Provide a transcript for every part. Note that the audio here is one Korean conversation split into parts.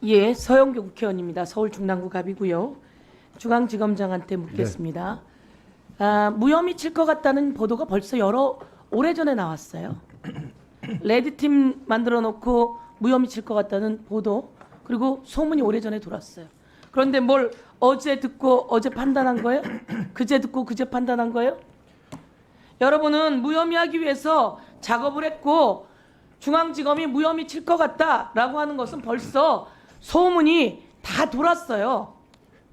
예, 서영교 국회의원입니다. 서울 중랑구 갑이고요. 중앙지검장한테 묻겠습니다. 무혐의 칠 것 같다는 보도가 벌써 오래전에 나왔어요. 레드팀 만들어 놓고 무혐의 칠 것 같다는 보도, 그리고 소문이 오래전에 돌았어요. 그런데 뭘 어제 듣고 어제 판단한 거예요? 그제 듣고 그제 판단한 거예요? 여러분은 무혐의하기 위해서 작업을 했고 중앙지검이 무혐의 칠 것 같다라고 하는 것은 벌써 소문이 다 돌았어요.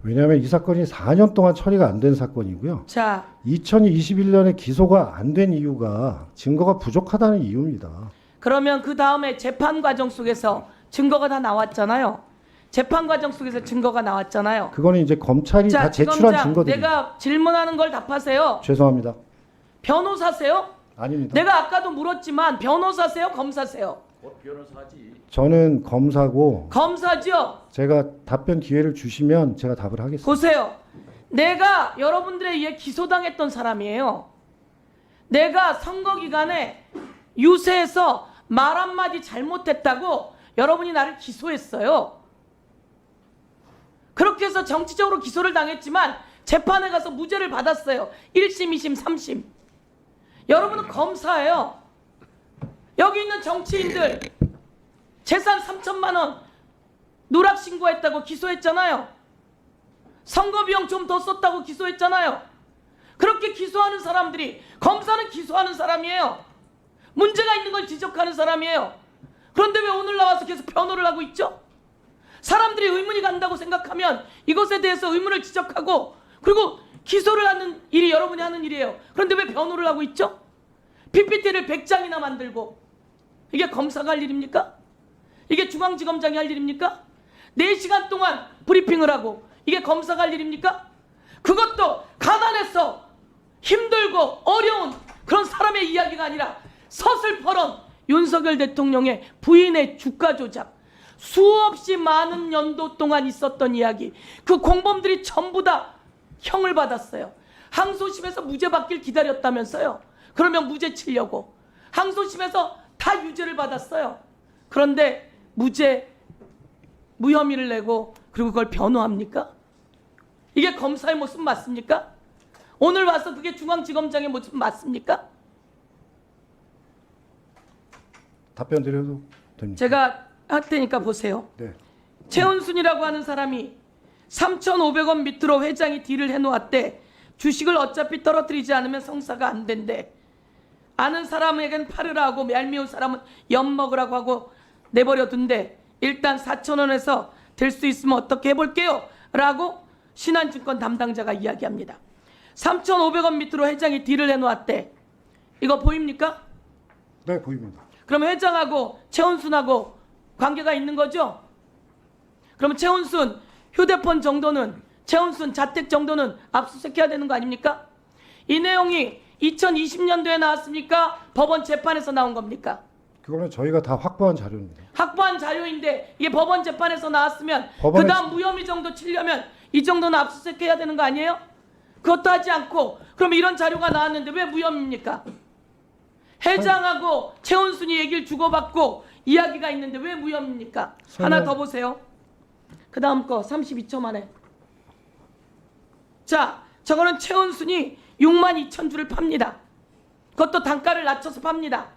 왜냐하면 이 사건이 4년 동안 처리가 안 된 사건이고요. 자, 2021년에 기소가 안 된 이유가 증거가 부족하다는 이유입니다. 그러면 그 다음에 재판 과정 속에서 증거가 다 나왔잖아요. 재판 과정 속에서 증거가 나왔잖아요. 그거는 이제 검찰이 자, 다 제출한 지검장, 증거들입니다. 내가 질문하는 걸 답하세요. 죄송합니다. 변호사세요? 아닙니다. 내가 아까도 물었지만 변호사세요? 검사세요? 변호사지. 저는 검사고 검사죠? 제가 답변 기회를 주시면 제가 답을 하겠습니다. 보세요. 내가 여러분들에 의해 기소당했던 사람이에요. 내가 선거 기간에 유세에서 말 한마디 잘못했다고 여러분이 나를 기소했어요. 그렇게 해서 정치적으로 기소를 당했지만 재판에 가서 무죄를 받았어요. 1심, 2심, 3심. 여러분은 검사예요. 여기 있는 정치인들 재산 3천만 원 누락 신고했다고 기소했잖아요. 선거 비용 좀 더 썼다고 기소했잖아요. 그렇게 기소하는 사람들이, 검사는 기소하는 사람이에요. 문제가 있는 걸 지적하는 사람이에요. 그런데 왜 오늘 나와서 계속 변호를 하고 있죠? 사람들이 의문이 간다고 생각하면 이것에 대해서 의문을 지적하고, 그리고 기소를 하는 일이 여러분이 하는 일이에요. 그런데 왜 변호를 하고 있죠? PPT를 100장이나 만들고. 이게 검사가 할 일입니까? 이게 중앙지검장이 할 일입니까? 4시간 동안 브리핑을 하고 이게 검사가 할 일입니까? 그것도 가난해서 힘들고 어려운 그런 사람의 이야기가 아니라 서슬퍼런 윤석열 대통령의 부인의 주가 조작, 수없이 많은 연도 동안 있었던 이야기, 그 공범들이 전부 다 형을 받았어요. 항소심에서 무죄 받길 기다렸다면서요. 그러면 무죄 치려고 항소심에서 다 유죄를 받았어요. 그런데 무혐의를 내고 그리고 그걸 변호합니까? 이게 검사의 모습 맞습니까? 오늘 와서 그게 중앙지검장의 모습 맞습니까? 답변 드려도 됩니까? 제가 할 테니까 보세요. 네. 최은순이라고 하는 사람이 3,500원 밑으로 회장이 딜을 해놓았대. 주식을 어차피 떨어뜨리지 않으면 성사가 안 된대. 아는 사람에겐 팔으라고, 얄미운 사람은 엿먹으라고 하고 내버려 둔대. 일단 4,000원에서 될 수 있으면 어떻게 해볼게요 라고 신한증권 담당자가 이야기합니다. 3,500원 밑으로 회장이 딜을 해놓았대. 이거 보입니까? 네, 보입니다. 그럼 회장하고 최은순하고 관계가 있는 거죠? 그러면 최은순 휴대폰 정도는, 최은순 자택 정도는 압수수색해야 되는 거 아닙니까? 이 내용이 2020년도에 나왔습니까? 법원 재판에서 나온 겁니까? 그거는 저희가 다 확보한 자료입니다. 확보한 자료인데 이게 법원 재판에서 나왔으면 법원에- 그 다음 무혐의 정도 치려면 이 정도는 압수수색해야 되는 거 아니에요? 그것도 하지 않고 그럼 이런 자료가 나왔는데 왜 무혐의입니까? 회장하고 최은순이 얘기를 주고받고 이야기가 있는데 왜 무혐의입니까? 하나 더 보세요. 그 다음 거 32초 만에. 자, 저거는 최은순이 62,000주를 팝니다. 그것도 단가를 낮춰서 팝니다.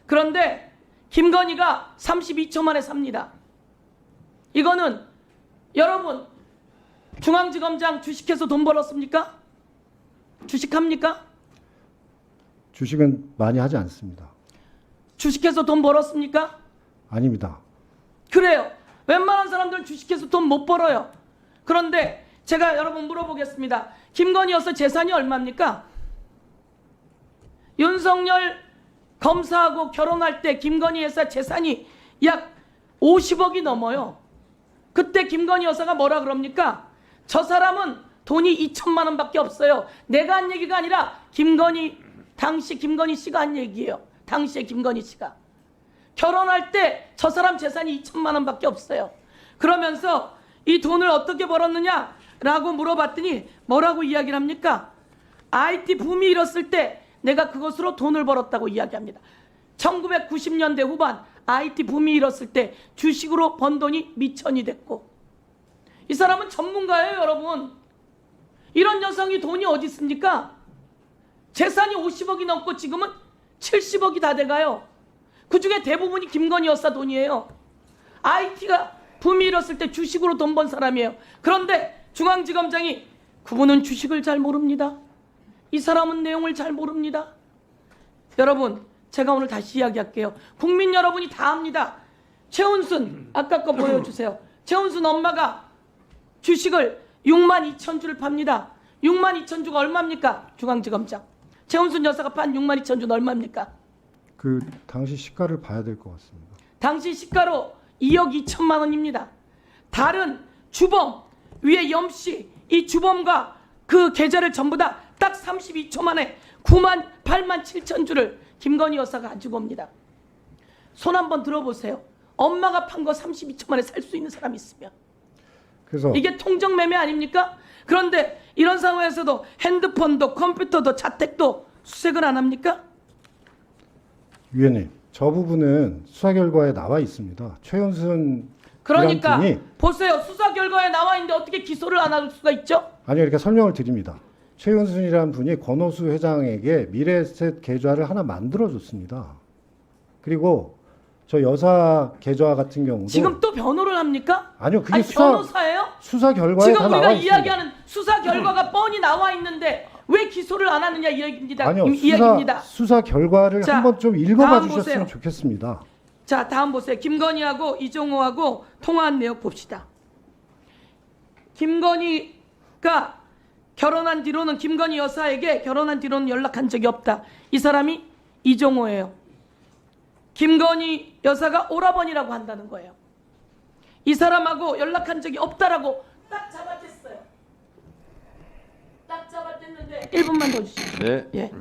그런데 김건희가 32초 만에 삽니다. 이거는 여러분 중앙지검장 주식해서 돈 벌었습니까? 주식합니까? 주식은 많이 하지 않습니다. 주식해서 돈 벌었습니까? 아닙니다. 그래요. 웬만한 사람들은 주식해서 돈 못 벌어요. 그런데 제가 여러분 물어보겠습니다. 김건희 여사 재산이 얼마입니까? 윤석열 검사하고 결혼할 때 김건희 여사 재산이 약 50억이 넘어요. 그때 김건희 여사가 뭐라 그럽니까? 저 사람은 돈이 2천만 원밖에 없어요. 내가 한 얘기가 아니라 당시 김건희 씨가 한 얘기예요. 당시에 김건희 씨가. 결혼할 때 저 사람 재산이 2천만 원밖에 없어요. 그러면서 이 돈을 어떻게 벌었느냐라고 물어봤더니 뭐라고 이야기를 합니까? IT 붐이 일었을 때 내가 그것으로 돈을 벌었다고 이야기합니다. 1990년대 후반 IT 붐이 일었을 때 주식으로 번 돈이 미천이 됐고, 이 사람은 전문가예요, 여러분. 이런 여성이 돈이 어디 있습니까? 재산이 50억이 넘고 지금은 70억이 다 돼가요. 그중에 대부분이 김건희 여사 돈이에요. IT가 붐이 일었을 때 주식으로 돈 번 사람이에요. 그런데 중앙지검장이 그분은 주식을 잘 모릅니다. 이 사람은 내용을 잘 모릅니다. 여러분, 제가 오늘 다시 이야기할게요. 국민 여러분이 다 압니다. 최은순, 아까 거 보여주세요. 최은순 엄마가 주식을 62,000주를 팝니다. 62,000주가 얼마입니까? 중앙지검장. 최은순 여사가 판 62,000주는 얼마입니까? 그 당시 시가를 봐야 될 것 같습니다. 당시 시가로 2억 2천만 원입니다. 다른 주범, 위에 염씨, 이 주범과 그 계좌를 전부 다 딱 32초 만에 8만 7천 주를 김건희 여사가 가지고 옵니다. 손 한번 들어보세요. 엄마가 판 거 32초 만에 살 수 있는 사람이 있으면. 그래서 이게 통정매매 아닙니까? 그런데 이런 상황에서도 핸드폰도 컴퓨터도 자택도 수색을 안 합니까? 위원님, 저 부분은 수사 결과에 나와 있습니다. 최은순 그러니까 분이 보세요. 수사 결과에 나와 있는데 어떻게 기소를 안 할 수가 있죠? 아니요, 이렇게 설명을 드립니다. 최은순이라는 분이 권오수 회장에게 미래에셋 계좌를 하나 만들어줬습니다. 그리고 저 여사 계좌 같은 경우도 지금 또 변호를 합니까? 아니요, 그게 아니, 수사 변호사예요? 결과에 지금 다 우리가 나와 있습니다. 이야기하는 수사 결과가 뻔히 나와 있는데 왜 기소를 안 하느냐 이 얘기입니다. 아니요, 이 이야기입니다. 수사 결과를 자, 한번 좀 읽어봐 다음 주셨으면 보세요. 좋겠습니다. 자, 다음 보세요. 김건희하고 이종호하고 통화한 내용 봅시다. 김건희가 결혼한 뒤로는 김건희 여사에게 결혼한 뒤로는 연락한 적이 없다. 이 사람이 이종호예요. 김건희 여사가 오라버니라고 한다는 거예요. 이 사람하고 연락한 적이 없다라고 딱 잡아댔어요. 딱 잡아댔는데 1분만 더 주시죠. 네. 예.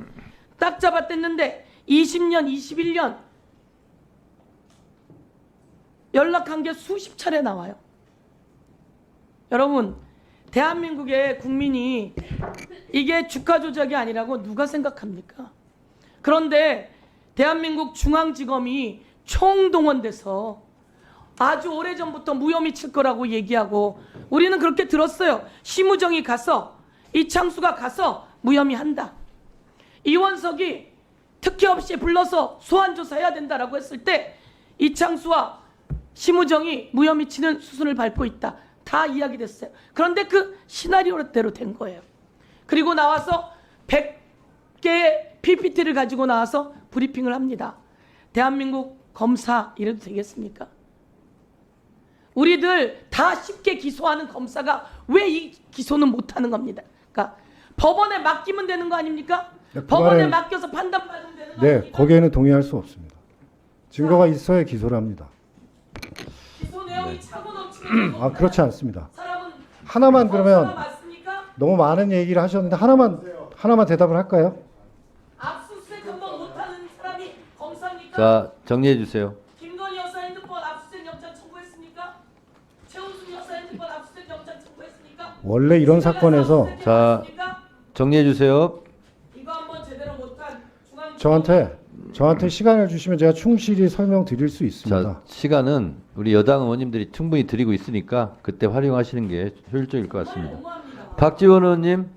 딱 잡아댔는데 20년, 21년 연락한 게 수십 차례 나와요. 여러분, 대한민국의 국민이 이게 주가 조작이 아니라고 누가 생각합니까? 그런데 대한민국 중앙지검이 총동원돼서 아주 오래전부터 무혐의 칠 거라고 얘기하고 우리는 그렇게 들었어요. 심우정이 가서 이창수가 가서 무혐의 한다. 이원석이 특혜 없이 불러서 소환조사해야 된다라고 했을 때 이창수와 심우정이 무혐의 치는 수순을 밟고 있다. 다 이야기됐어요. 그런데 그 시나리오대로 된 거예요. 그리고 나와서 100개의 PPT를 가지고 나와서 브리핑을 합니다. 대한민국 검사 이래도 되겠습니까? 우리들 다 쉽게 기소하는 검사가 왜 이 기소는 못하는 겁니다. 그러니까 법원에 맡기면 되는 거 아닙니까? 네, 그 법원에 말에- 맡겨서 판단받으면 되는 거 네, 아닙니까? 거기에는 동의할 수 없습니다. 증거가 있어야 기소를 합니다. 기소 내용이 차고 넘치는 아, 그렇지 않습니다. 사람은 하나만 검사가 그러면 맞습니까? 너무 많은 얘기를 하셨는데 하나만 대답을 할까요? 압수수색 한번 못하는 사람이 검사입니까? 자, 정리해 주세요. 김건희 여사 핸드폰 압수수색 영장 청구했습니까? 최은순 여사 핸드폰 압수수색 영장 청구했습니까? 원래 이런 사건에서 압수수색 자, 영장 정리해 주세요. 이거 한번 제대로 못한 중앙 저한테 시간을 주시면 제가 충실히 설명드릴 수 있습니다. 자, 시간은 우리 여당 의원님들이 충분히 드리고 있으니까 그때 활용하시는 게 효율적일 것 같습니다. 너무합니다. 박지원 의원님.